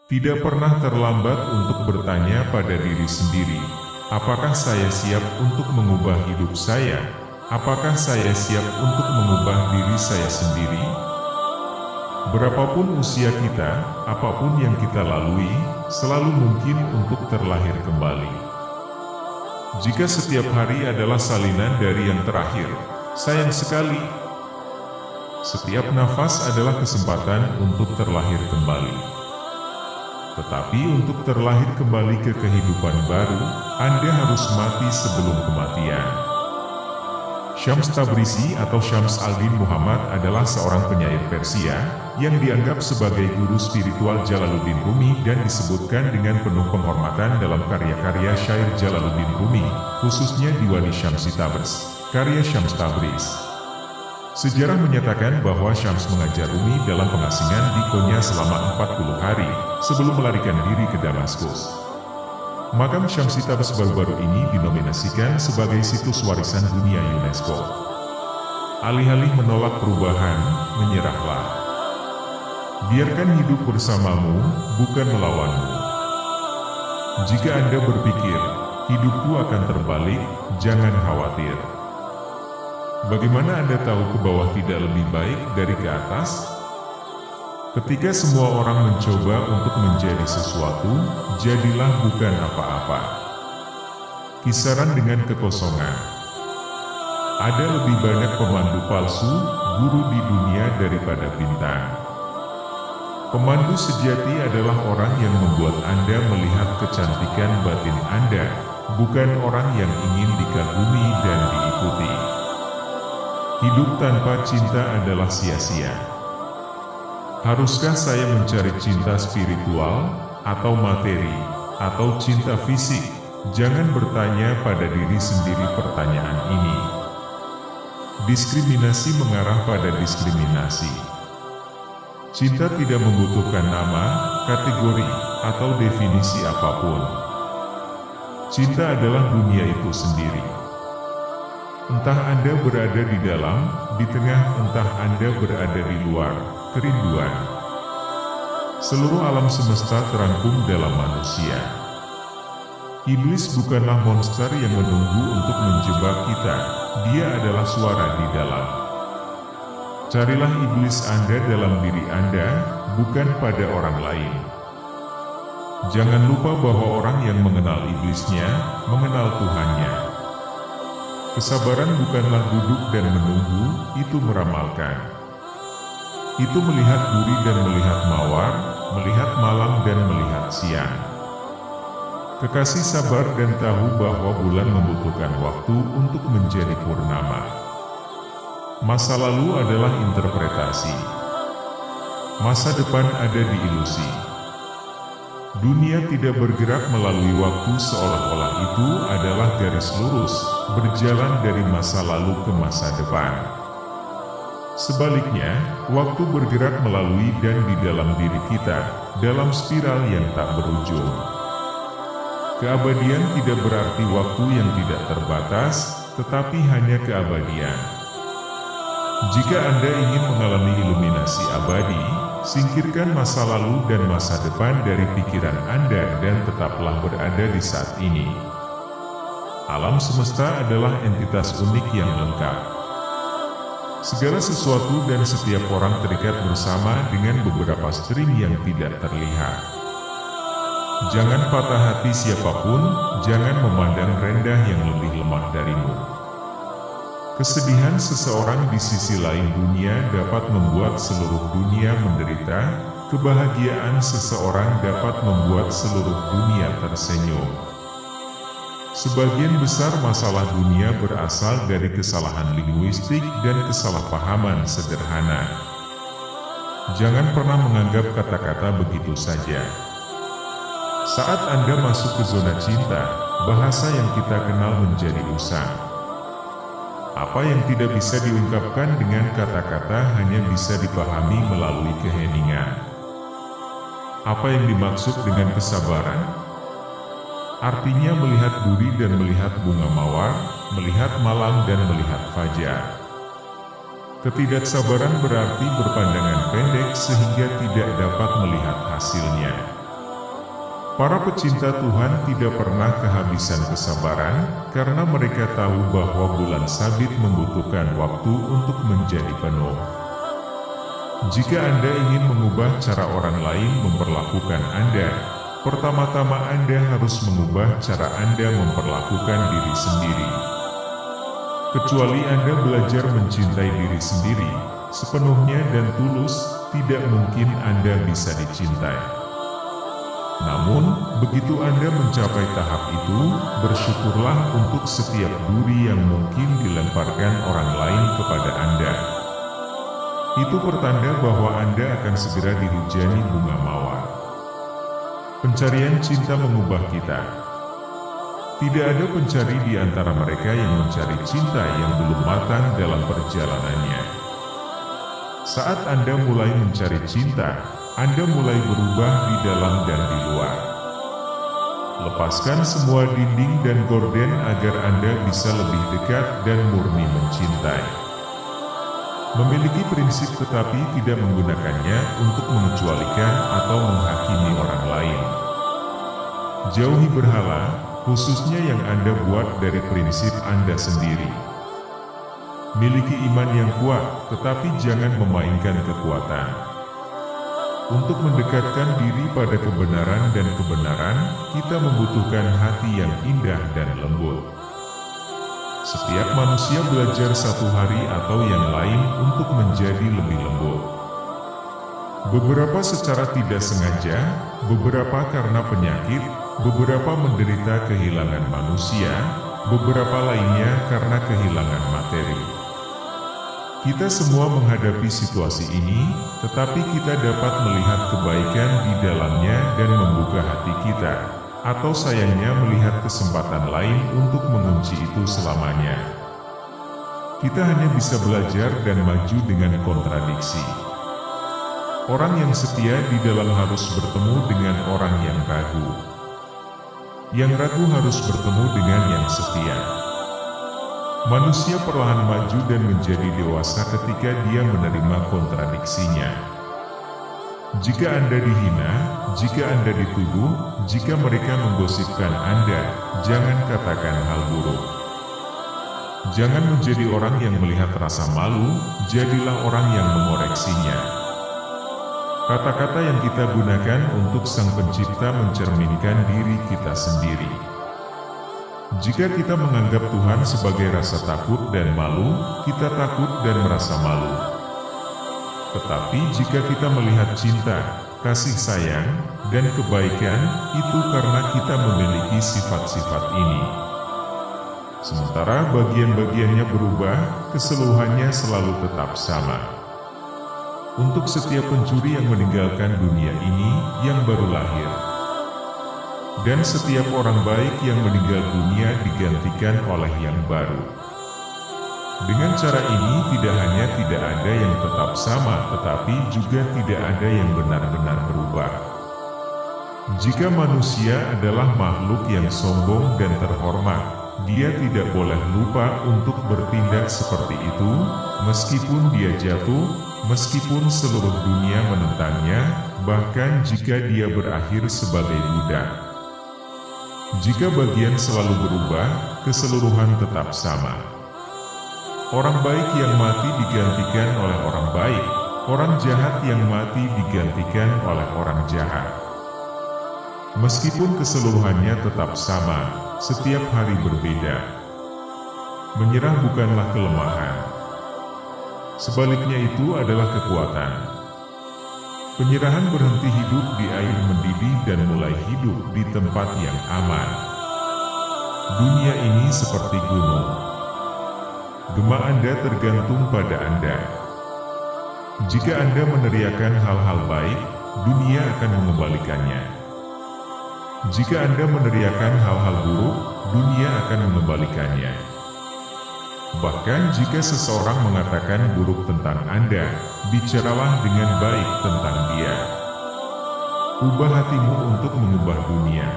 Tidak pernah terlambat untuk bertanya pada diri sendiri, apakah saya siap untuk mengubah hidup saya? Apakah saya siap untuk mengubah diri saya sendiri? Berapapun usia kita, apapun yang kita lalui, selalu mungkin untuk terlahir kembali. Jika setiap hari adalah salinan dari yang terakhir, sayang sekali. Setiap nafas adalah kesempatan untuk terlahir kembali. Tetapi untuk terlahir kembali ke kehidupan baru, Anda harus mati sebelum kematian. Syams Tabrizi atau Syams al-Din Muhammad adalah seorang penyair Persia yang dianggap sebagai guru spiritual Jalaluddin Rumi dan disebutkan dengan penuh penghormatan dalam karya-karya syair Jalaluddin Rumi, khususnya Diwani Syamsi Tabriz, karya Syams Tabriz. Sejarah menyatakan bahwa Syams mengajar Rumi dalam pengasingan di Konya selama 40 hari, sebelum melarikan diri ke Damaskus. Makam Syamsi Tabriz baru-baru ini dinominasikan sebagai situs warisan dunia UNESCO. Alih-alih menolak perubahan, menyerahlah. Biarkan hidup bersamamu, bukan melawanmu. Jika Anda berpikir, hidupku akan terbalik, jangan khawatir. Bagaimana Anda tahu ke bawah tidak lebih baik dari ke atas? Ketika semua orang mencoba untuk menjadi sesuatu, jadilah bukan apa-apa. Kisaran dengan kekosongan. Ada lebih banyak pemandu palsu, guru di dunia daripada bintang. Pemandu sejati adalah orang yang membuat Anda melihat kecantikan batin Anda, bukan orang yang ingin dikagumi dan diikuti. Hidup tanpa cinta adalah sia-sia. Haruskah saya mencari cinta spiritual, atau materi, atau cinta fisik? Jangan bertanya pada diri sendiri pertanyaan ini. Diskriminasi mengarah pada diskriminasi. Cinta tidak membutuhkan nama, kategori, atau definisi apapun. Cinta adalah dunia itu sendiri. Entah Anda berada di dalam, di tengah, entah Anda berada di luar, kerinduan. Seluruh alam semesta terangkum dalam manusia. Iblis bukanlah monster yang menunggu untuk menjebak kita, dia adalah suara di dalam. Carilah iblis Anda dalam diri Anda, bukan pada orang lain. Jangan lupa bahwa orang yang mengenal iblisnya, mengenal Tuhannya. Kesabaran bukanlah duduk dan menunggu, itu meramalkan. Itu melihat duri dan melihat mawar, melihat malam dan melihat siang. Kekasih sabar dan tahu bahwa bulan membutuhkan waktu untuk menjadi purnama. Masa lalu adalah interpretasi. Masa depan ada di ilusi. Dunia tidak bergerak melalui waktu seolah-olah itu adalah garis lurus, berjalan dari masa lalu ke masa depan. Sebaliknya, waktu bergerak melalui dan di dalam diri kita, dalam spiral yang tak berujung. Keabadian tidak berarti waktu yang tidak terbatas, tetapi hanya keabadian. Jika Anda ingin mengalami iluminasi abadi, singkirkan masa lalu dan masa depan dari pikiran Anda dan tetaplah berada di saat ini. Alam semesta adalah entitas unik yang lengkap. Segala sesuatu dan setiap orang terikat bersama dengan beberapa string yang tidak terlihat. Jangan patah hati siapapun, jangan memandang rendah yang lebih lemah darimu. Kesedihan seseorang di sisi lain dunia dapat membuat seluruh dunia menderita, kebahagiaan seseorang dapat membuat seluruh dunia tersenyum. Sebagian besar masalah dunia berasal dari kesalahan linguistik dan kesalahpahaman sederhana. Jangan pernah menganggap kata-kata begitu saja. Saat Anda masuk ke zona cinta, bahasa yang kita kenal menjadi usang. Apa yang tidak bisa diungkapkan dengan kata-kata hanya bisa dipahami melalui keheningan. Apa yang dimaksud dengan kesabaran? Artinya melihat duri dan melihat bunga mawar, melihat malam dan melihat fajar. Ketidaksabaran berarti berpandangan pendek sehingga tidak dapat melihat hasilnya. Para pecinta Tuhan tidak pernah kehabisan kesabaran, karena mereka tahu bahwa bulan sabit membutuhkan waktu untuk menjadi penuh. Jika Anda ingin mengubah cara orang lain memperlakukan Anda, pertama-tama Anda harus mengubah cara Anda memperlakukan diri sendiri. Kecuali Anda belajar mencintai diri sendiri sepenuhnya dan tulus, tidak mungkin Anda bisa dicintai. Namun, begitu Anda mencapai tahap itu, bersyukurlah untuk setiap duri yang mungkin dilemparkan orang lain kepada Anda. Itu pertanda bahwa Anda akan segera dihujani bunga mawar. Pencarian cinta mengubah kita. Tidak ada pencari di antara mereka yang mencari cinta yang belum matang dalam perjalanannya. Saat Anda mulai mencari cinta, Anda mulai berubah di dalam dan di luar. Lepaskan semua dinding dan gorden agar Anda bisa lebih dekat dan murni mencintai. Memiliki prinsip tetapi tidak menggunakannya untuk mengecualikan atau menghakimi orang lain. Jauhi berhala, khususnya yang Anda buat dari prinsip Anda sendiri. Miliki iman yang kuat, tetapi jangan memainkan kekuatan. Untuk mendekatkan diri pada kebenaran dan kebenaran, kita membutuhkan hati yang indah dan lembut. Setiap manusia belajar satu hari atau yang lain untuk menjadi lebih lembut. Beberapa secara tidak sengaja, beberapa karena penyakit, beberapa menderita kehilangan manusia, beberapa lainnya karena kehilangan materi. Kita semua menghadapi situasi ini, tetapi kita dapat melihat kebaikan di dalamnya dan membuka hati kita. Atau sayangnya melihat kesempatan lain untuk mengunci itu selamanya. Kita hanya bisa belajar dan maju dengan kontradiksi. Orang yang setia di dalam harus bertemu dengan orang yang ragu. Yang ragu harus bertemu dengan yang setia. Manusia perlahan maju dan menjadi dewasa ketika dia menerima kontradiksinya. Jika Anda dihina, jika Anda dituduh, jika mereka menggosipkan Anda, jangan katakan hal buruk. Jangan menjadi orang yang melihat rasa malu, jadilah orang yang mengoreksinya. Kata-kata yang kita gunakan untuk Sang Pencipta mencerminkan diri kita sendiri. Jika kita menganggap Tuhan sebagai rasa takut dan malu, kita takut dan merasa malu. Tetapi jika kita melihat cinta, kasih sayang, dan kebaikan, itu karena kita memiliki sifat-sifat ini. Sementara bagian-bagiannya berubah, keseluruhannya selalu tetap sama. Untuk setiap pencuri yang meninggalkan dunia ini, yang baru lahir. Dan setiap orang baik yang meninggal dunia digantikan oleh yang baru. Dengan cara ini tidak hanya tidak ada yang tetap sama, tetapi juga tidak ada yang benar-benar berubah. Jika manusia adalah makhluk yang sombong dan terhormat, dia tidak boleh lupa untuk bertindak seperti itu, meskipun dia jatuh, meskipun seluruh dunia menentangnya, bahkan jika dia berakhir sebagai budak. Jika bagian selalu berubah, keseluruhan tetap sama. Orang baik yang mati digantikan oleh orang baik, orang jahat yang mati digantikan oleh orang jahat. Meskipun keseluruhannya tetap sama, setiap hari berbeda. Menyerah bukanlah kelemahan. Sebaliknya itu adalah kekuatan. Penyerahan berhenti hidup di air mendidih dan mulai hidup di tempat yang aman. Dunia ini seperti gunung. Gema Anda tergantung pada Anda. Jika Anda meneriakan hal-hal baik, dunia akan mengembalikannya. Jika Anda meneriakan hal-hal buruk, dunia akan mengembalikannya. Bahkan jika seseorang mengatakan buruk tentang Anda, bicaralah dengan baik tentang dia. Ubah hatimu untuk mengubah dunia.